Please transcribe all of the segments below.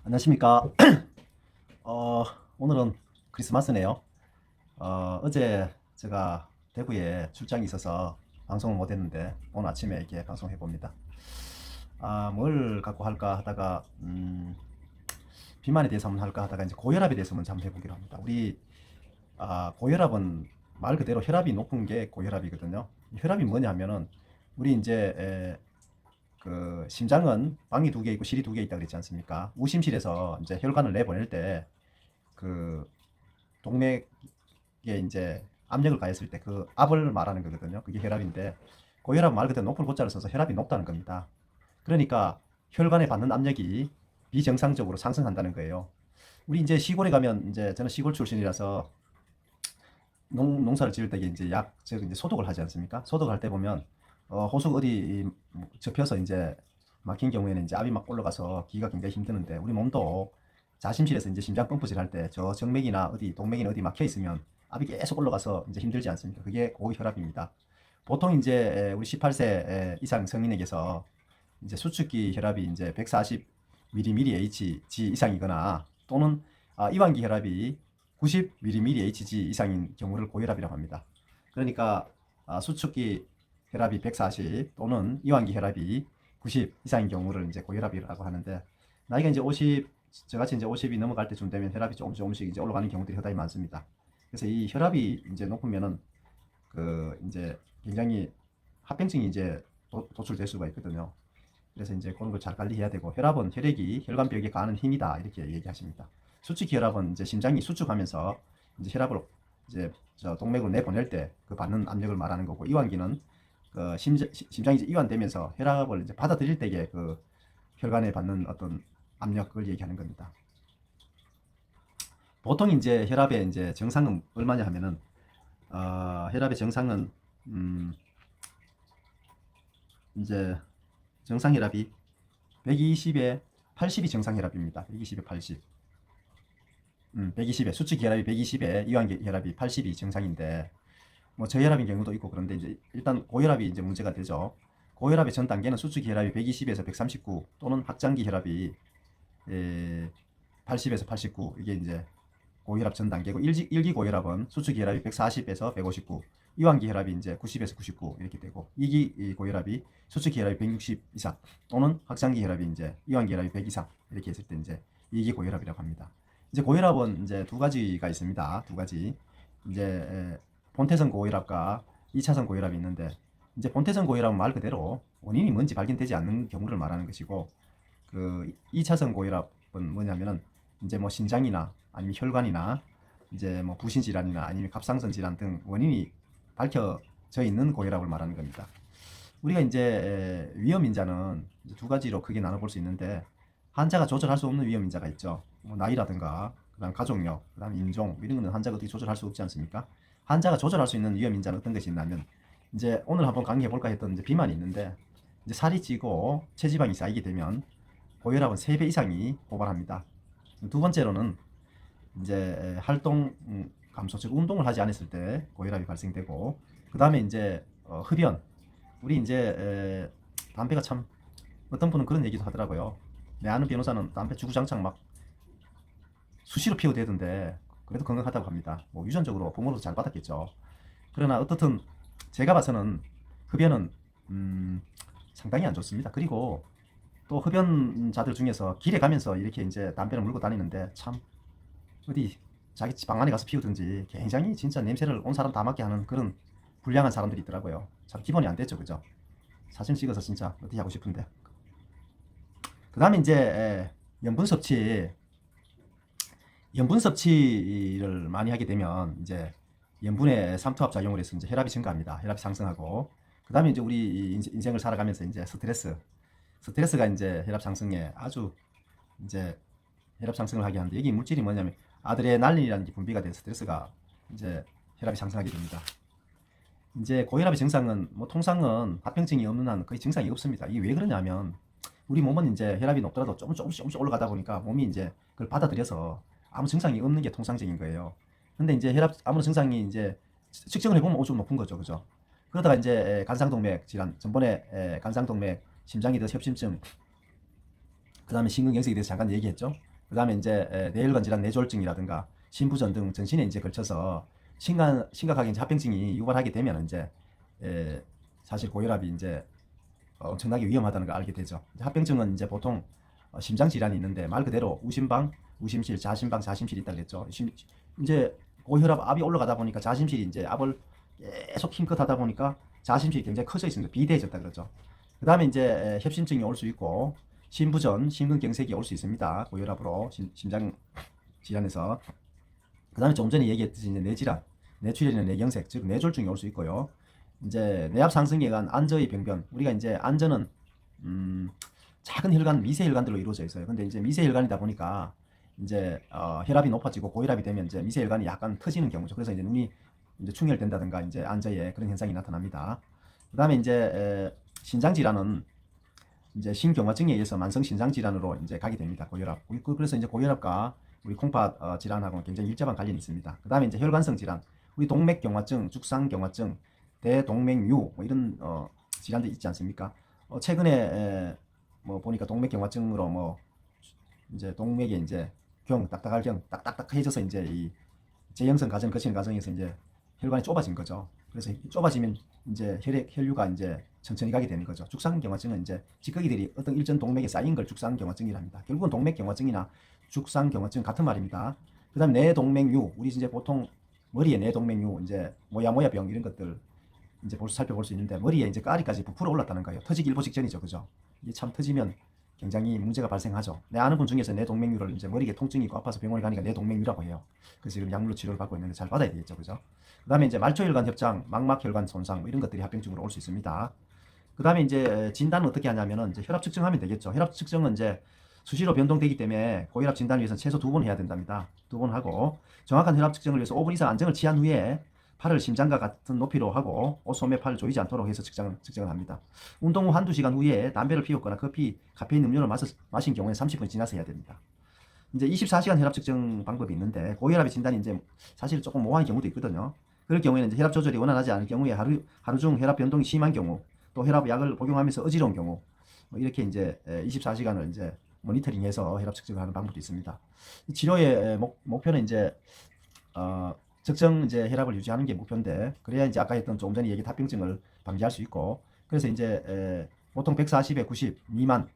안녕하십니까. 오늘은 크리스마스네요. 어제 제가 대구에 출장이 있어서 방송을 못했는데 오늘 아침에 이렇게 방송해 봅니다. 뭘 갖고 할까 하다가 비만에 대해서 한번 할까 하다가 이제 고혈압에 대해서 먼저 한번 해보기로 합니다. 우리 고혈압은 말 그대로 혈압이 높은 게 고혈압이거든요. 혈압이 뭐냐면은 우리 이제 그 심장은 방이 두 개 있고 실이 두 개 있다 그랬지 않습니까? 우심실에서 이제 혈관을 내보낼 때 그 동맥에 이제 압력을 가했을 때 그 압을 말하는 거거든요. 그게 혈압인데 고혈압 말 그대로 높은 고자를 써서 혈압이 높다는 겁니다. 그러니까 혈관에 받는 압력이 비정상적으로 상승한다는 거예요. 우리 이제 시골에 가면 이제 저는 시골 출신이라서 농사를 지을 때 이제 즉 이제 소독을 하지 않습니까? 소독할 때 보면 호수 어디 접혀서 이제 막힌 경우에는 이제 압이 막 올라가서 기가 굉장히 힘드는데 우리 몸도 자심실에서 이제 심장 펌프질 할 때 저 정맥이나 어디 동맥이나 어디 막혀 있으면 압이 계속 올라가서 이제 힘들지 않습니까? 그게 고혈압입니다. 보통 이제 우리 18세 이상 성인에게서 이제 수축기 혈압이 이제 140mmHg 이상이거나 또는 이완기 혈압이 90mmHg 이상인 경우를 고혈압이라고 합니다. 그러니까 수축기 혈압이 140 또는 이완기 혈압이 90 이상인 경우를 이제 고혈압이라고 하는데 나이가 이제 50 저같이 이제 50이 넘어갈 때쯤 되면 혈압이 조금씩 이제 올라가는 경우들이 상당히 많습니다. 그래서 이 혈압이 이제 높으면은 그 이제 굉장히 합병증이 이제 도출될 수가 있거든요. 그래서 이제 그런 걸 잘 관리해야 되고 혈압은 혈액이 혈관벽에 가는 힘이다 이렇게 얘기하십니다. 수축 혈압은 이제 심장이 수축하면서 이제 혈압을 이제 저 동맥으로 내보낼 때 그 받는 압력을 말하는 거고 이완기는 그 심장이 이제 이완되면서 혈압을 이제 받아들일 때에 그 혈관에 받는 어떤 압력을 얘기하는 겁니다. 보통 이제 혈압의 이제 정상은 얼마냐 하면은 혈압의 정상은 이제 정상 혈압이 120에 80이 정상 혈압입니다. 120에 80. 120에 수축 혈압이 120에 이완 혈압이 80이 정상인데 뭐 저혈압인 경우도 있고 그런데 이제 일단 고혈압이 이제 문제가 되죠. 고혈압의 전 단계는 수축 혈압이 120에서 139 또는 확장기 혈압이 80에서 89 이게 이제 고혈압 전 단계고 일기 고혈압은 수축 혈압이 140에서 159 이완기 혈압이 이제 90에서 99 이렇게 되고 2기 고혈압이 수축 혈압이 160 이상 또는 확장기 혈압이 이제 이완기 혈압이 100 이상 이렇게 했을 때 이제 2기 고혈압이라고 합니다. 이제 고혈압은 이제 두 가지가 있습니다. 두 가지. 이제 본태성 고혈압과 2차성 고혈압이 있는데 이제 본태성 고혈압은 말 그대로 원인이 뭔지 발견되지 않는 경우를 말하는 것이고 그 2차성 고혈압은 뭐냐면은 이제 뭐 심장이나 아니면 혈관이나 이제 뭐 부신 질환이나 아니면 갑상선 질환 등 원인이 밝혀져 있는 고혈압을 말하는 겁니다. 우리가 이제 위험 인자는 이제 두 가지로 크게 나눠볼 수 있는데 환자가 조절할 수 없는 위험 인자가 있죠. 뭐 나이라든가 그다음 가족력, 그다음 인종 이런 거는 환자가 어떻게 조절할 수 없지 않습니까? 환자가 조절할 수 있는 위험 인자는 어떤 것이 있냐면 이제 오늘 한번 강의해 볼까 했던 이제 비만이 있는데 이제 살이 찌고 체지방이 쌓이게 되면 고혈압은 3배 이상이 고발합니다. 두 번째로는 이제 활동 감소, 즉 운동을 하지 않았을 때 고혈압이 발생되고 그 다음에 이제 흡연. 우리 이제 담배가 참 어떤 분은 그런 얘기도 하더라고요. 내 아는 변호사는 담배 주구장창 막 수시로 피워 대던데 그래도 건강하다고 합니다. 뭐 유전적으로 부모로도 잘 받았겠죠. 그러나 어떻든 제가 봐서는 흡연은 상당히 안 좋습니다. 그리고 또 흡연자들 중에서 길에 가면서 이렇게 이제 담배를 물고 다니는데 참 어디 자기 집 방 안에 가서 피우든지 굉장히 진짜 냄새를 온 사람 다 맡게 하는 그런 불량한 사람들이 있더라고요. 참 기본이 안 됐죠, 그죠? 사진 찍어서 진짜 어떻게 하고 싶은데. 그 다음에 이제 염분 섭취를 많이 하게 되면 이제 염분의 삼투압 작용을 해서 이제 혈압이 증가합니다. 혈압이 상승하고 그 다음에 이제 우리 인생을 살아가면서 이제 스트레스가 이제 혈압 상승에 아주 이제 혈압 상승을 하게 하는데 여기 물질이 뭐냐면 아드레날린이라는 게 분비가 돼서 스트레스가 이제 혈압이 상승하게 됩니다. 이제 고혈압의 증상은 뭐 통상은 합병증이 없는 한 거의 증상이 없습니다. 이게 왜 그러냐면 우리 몸은 이제 혈압이 높더라도 조금씩 올라가다 보니까 몸이 이제 그걸 받아들여서 아무 증상이 없는 게 통상적인 거예요. 근데 이제 혈압 아무 증상이 이제 측정을 해보면 좀 높은 거죠, 그죠? 그러다가 이제 간상동맥 질환, 전번에 간상동맥, 심장이 더 협심증 그 다음에 심근경색에 대해서 잠깐 얘기했죠. 그 다음에 이제 뇌혈관 질환, 뇌졸중이라든가 심부전 등 전신에 이제 걸쳐서 심각하게 이제 합병증이 유발하게 되면 이제 사실 고혈압이 이제 엄청나게 위험하다는 걸 알게 되죠. 합병증은 이제 보통 심장 질환이 있는데 말 그대로 우심방, 우심실, 자심방, 자심실이 있다고 했죠. 이제 고혈압 압이 올라가다 보니까 자심실이 이제 압을 계속 힘껏 하다 보니까 자심실이 굉장히 커져 있습니다. 비대해졌다 그러죠. 그 다음에 이제 협심증이 올 수 있고 심부전, 심근경색이 올 수 있습니다. 고혈압으로 심장 질환에서. 그 다음에 좀 전에 얘기했듯이 이제 뇌질환, 뇌출혈이나 뇌경색, 즉 뇌졸중이 올 수 있고요. 이제 뇌압 상승에 의한 안저의 병변. 우리가 이제 안저는 작은 혈관, 미세 혈관들로 이루어져 있어요. 근데 이제 미세 혈관이다 보니까 이제 혈압이 높아지고 고혈압이 되면 이제 미세 혈관이 약간 터지는 경우죠. 그래서 이제 눈이 이제 충혈된다든가 이제 안저에 그런 현상이 나타납니다. 그다음에 이제 신장 질환은 이제 심경화증에 의해서 만성 신장 질환으로 이제 가게 됩니다. 고혈압. 그래서 이제 고혈압과 우리 콩팥 질환하고는 굉장히 밀접한 관련이 있습니다. 그다음에 이제 혈관성 질환, 우리 동맥경화증, 죽상경화증, 대동맥류 뭐 이런 질환도 있지 않습니까? 최근에 뭐 보니까 동맥경화증으로 뭐 이제 동맥에 이제 딱딱할 경 딱딱해져서 이제 이 제형성 과정을 거치는 과정에서 이제 혈관이 좁아진 거죠. 그래서 좁아지면 이제 혈류가 이제 천천히 가게 되는 거죠. 죽상경화증은 이제 찌꺼기들이 어떤 일정 동맥에 쌓인 걸 죽상경화증이랍니다. 결국은 동맥경화증이나 죽상경화증 같은 말입니다. 그다음 뇌동맥류, 우리 이제 보통 머리에 뇌동맥류, 이제 모야모야병 이런 것들 이제 살펴볼 수 있는데 머리에 이제 까리까지 부풀어 올랐다는 거예요. 터지기 일보 직전이죠, 그죠? 이게 참 터지면 굉장히 문제가 발생하죠. 내 아는 분 중에서 뇌동맥류를 이제 머리에 통증이 있고 아파서 병원에 가니까 뇌동맥류라고 해요. 그래서 지금 약물로 치료를 받고 있는데 잘 받아야 되겠죠, 그죠? 그다음에 이제 말초혈관 협장, 망막혈관 손상 뭐 이런 것들이 합병증으로 올 수 있습니다. 그다음에 이제 진단은 어떻게 하냐면은 이제 혈압 측정하면 되겠죠. 혈압 측정은 이제 수시로 변동되기 때문에 고혈압 진단을 위해서 최소 2번 해야 된답니다. 2번 하고 정확한 혈압 측정을 위해서 5분 이상 안정을 취한 후에 팔을 심장과 같은 높이로 하고 옷 소매 팔을 조이지 않도록 해서 측정을 합니다. 운동 후 한두 시간 후에 담배를 피웠거나 커피, 카페인 음료를 마신 경우에 30분 지나서 해야 됩니다. 이제 24시간 혈압 측정 방법이 있는데 고혈압의 진단이 이제 사실 조금 모호한 경우도 있거든요. 그럴 경우에는 이제 혈압 조절이 원활하지 않을 경우에 하루 중 혈압 변동이 심한 경우, 또 혈압 약을 복용하면서 어지러운 경우, 뭐 이렇게 이제 24시간을 이제 모니터링해서 혈압 측정을 하는 방법도 있습니다. 치료의 목표는 이제 적정 이제 혈압을 유지하는 게 목표인데, 그래야 이제 아까 했던 조금 전에 얘기한 합병증을 방지할 수 있고, 그래서 이제 보통 140에 90 미만,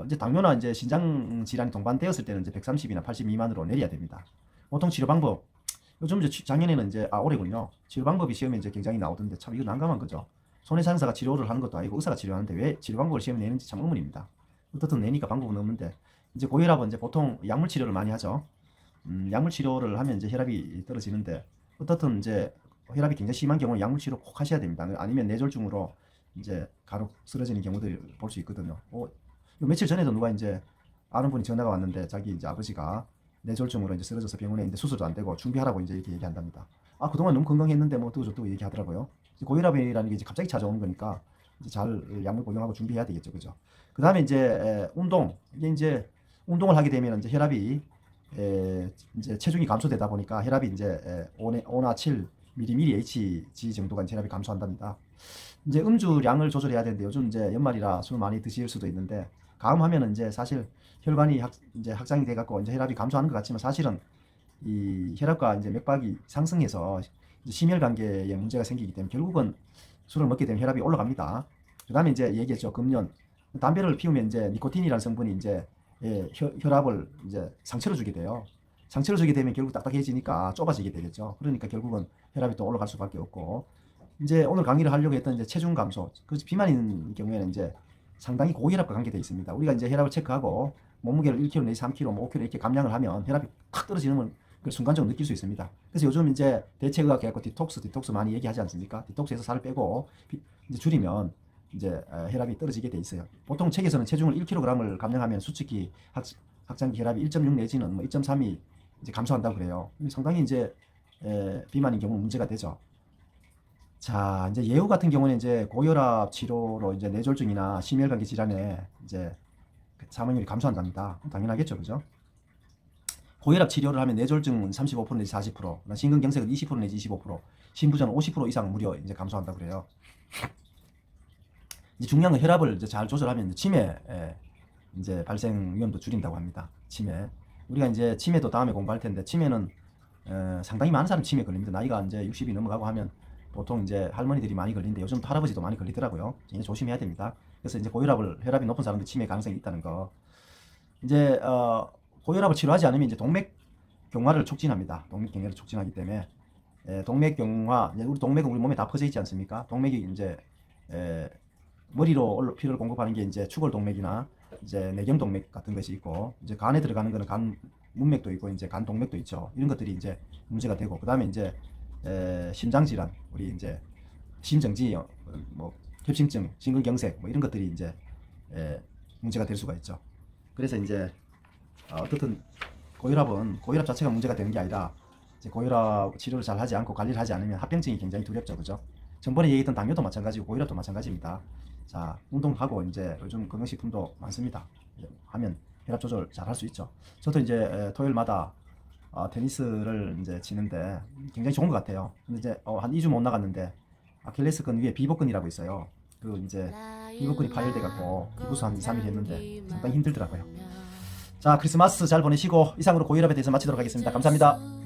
이제 당뇨나 이제 신장 질환이 동반되었을 때는 이제 130이나 80 미만으로 내려야 됩니다. 보통 치료 방법, 요즘 이제 작년에는 이제 올해군요. 치료 방법이 시험에 이제 굉장히 나오던데 참 이거 난감한 거죠. 손해상사가 치료를 하는 것도 아니고 의사가 치료하는데 왜 치료 방법을 시험에 내는지 참 의문입니다. 어떻든 내니까 방법은 없는데, 이제 고혈압은 이제 보통 약물 치료를 많이 하죠. 약물 치료를 하면 이제 혈압이 떨어지는데, 어떻든 이제 혈압이 굉장히 심한 경우는 약물 치료 꼭 하셔야 됩니다. 아니면 뇌졸중으로 이제 간혹 쓰러지는 경우들 볼 수 있거든요. 며칠 전에도 누가 이제 아는 분이 전화가 왔는데 자기 이제 아버지가 뇌졸중으로 이제 쓰러져서 병원에 이제 수술도 안 되고 준비하라고 이제 이렇게 얘기한답니다. 그동안 너무 건강했는데 뭐 어쩌고 얘기하더라고요. 고혈압이라는 게 이제 갑자기 찾아오는 거니까 이제 잘 약물 복용하고 준비해야 되겠죠, 그죠? 그 다음에 이제 운동, 이게 이제 운동을 하게 되면 이제 혈압이 이제 체중이 감소되다 보니까 혈압이 이제 5나 7 mmHg 정도가 혈압이 감소한답니다. 이제 음주량을 조절해야 되는데 요즘 이제 연말이라 술 많이 드실 수도 있는데, 가음하면은 이제 사실 혈관이 이제 확장이 돼 갖고 이제 혈압이 감소하는 것 같지만 사실은 이 혈압과 이제 맥박이 상승해서 이제 심혈관계에 문제가 생기기 때문에 결국은 술을 먹게 되면 혈압이 올라갑니다. 그다음에 이제 얘기했죠, 금연. 담배를 피우면 이제 니코틴이라는 성분이 이제 혈압을 이제 상처를 주게 돼요. 상처를 주게 되면 결국 딱딱해지니까 좁아지게 되겠죠. 그러니까 결국은 혈압이 또 올라갈 수밖에 없고, 이제 오늘 강의를 하려고 했던 이제 체중 감소, 그래서 비만인 경우에는 이제 상당히 고혈압과 관계되어 있습니다. 우리가 이제 혈압을 체크하고 몸무게를 1kg 내지 3kg, 뭐 5kg 이렇게 감량을 하면 혈압이 탁 떨어지는 걸 순간적으로 느낄 수 있습니다. 그래서 요즘 이제 대체의학 해갖고 디톡스 많이 얘기하지 않습니까? 디톡스에서 살을 빼고 이제 줄이면 이제 혈압이 떨어지게 돼 있어요. 보통 책에서는 체중을 1kg을 감량하면 수축기 확장기 혈압이 1.6 내지는 뭐 2.3이 이제 감소한다고 그래요. 상당히 이제 비만인 경우 문제가 되죠. 자, 이제 예후 같은 경우는 이제 고혈압 치료로 이제 뇌졸중이나 심혈관계 질환에 이제 사망률이 감소한답니다. 당연하겠죠, 그죠? 고혈압 치료를 하면 뇌졸중은 35% 내지 40%, 심근경색은 20% 내지 25%, 심부전은 50% 이상 무려 이제 감소한다고 그래요. 이제 중요한 건 혈압을 이제 잘 조절하면 치매 이제 발생 위험도 줄인다고 합니다. 치매. 우리가 이제 치매도 다음에 공부할 텐데 치매는 상당히 많은 사람 치매 걸립니다. 나이가 이제 60이 넘어가고 하면 보통 이제 할머니들이 많이 걸리는데 요즘 할아버지도 많이 걸리더라고요. 이제 조심해야 됩니다. 그래서 이제 혈압이 높은 사람들 치매 가능성이 있다는 거. 이제 고혈압을 치료하지 않으면 이제 동맥경화를 촉진합니다. 동맥경화를 촉진하기 때문에 동맥경화, 우리 동맥은 우리 몸에 다 퍼져 있지 않습니까? 동맥이 이제 머리로 피를 공급하는 게 이제 추골동맥이나 이제 내경동맥 같은 것이 있고, 이제 간에 들어가는 거는 간 문맥도 있고 이제 간 동맥도 있죠. 이런 것들이 이제 문제가 되고, 그 다음에 이제 심장 질환, 우리 이제 심정지, 뭐 협심증, 심근경색 뭐 이런 것들이 이제 문제가 될 수가 있죠. 그래서 이제 어떻든 고혈압 자체가 문제가 되는 게 아니라 이제 고혈압 치료를 잘 하지 않고 관리를 하지 않으면 합병증이 굉장히 두렵죠, 그죠? 전번에 얘기했던 당뇨도 마찬가지고 고혈압도 마찬가지입니다. 자, 운동하고 이제 요즘 건강식품도 많습니다. 하면 혈압 조절 잘 할 수 있죠. 저도 이제 토요일마다 테니스를 이제 치는데 굉장히 좋은 것 같아요. 근데 이제 한 2주 못 나갔는데 아킬레스건 위에 비복근이라고 있어요. 그 이제 비복근이 파열돼 갖고 기부스 한 2, 3일 했는데 상당히 힘들더라고요. 자, 크리스마스 잘 보내시고 이상으로 고혈압에 대해서 마치도록 하겠습니다. 감사합니다.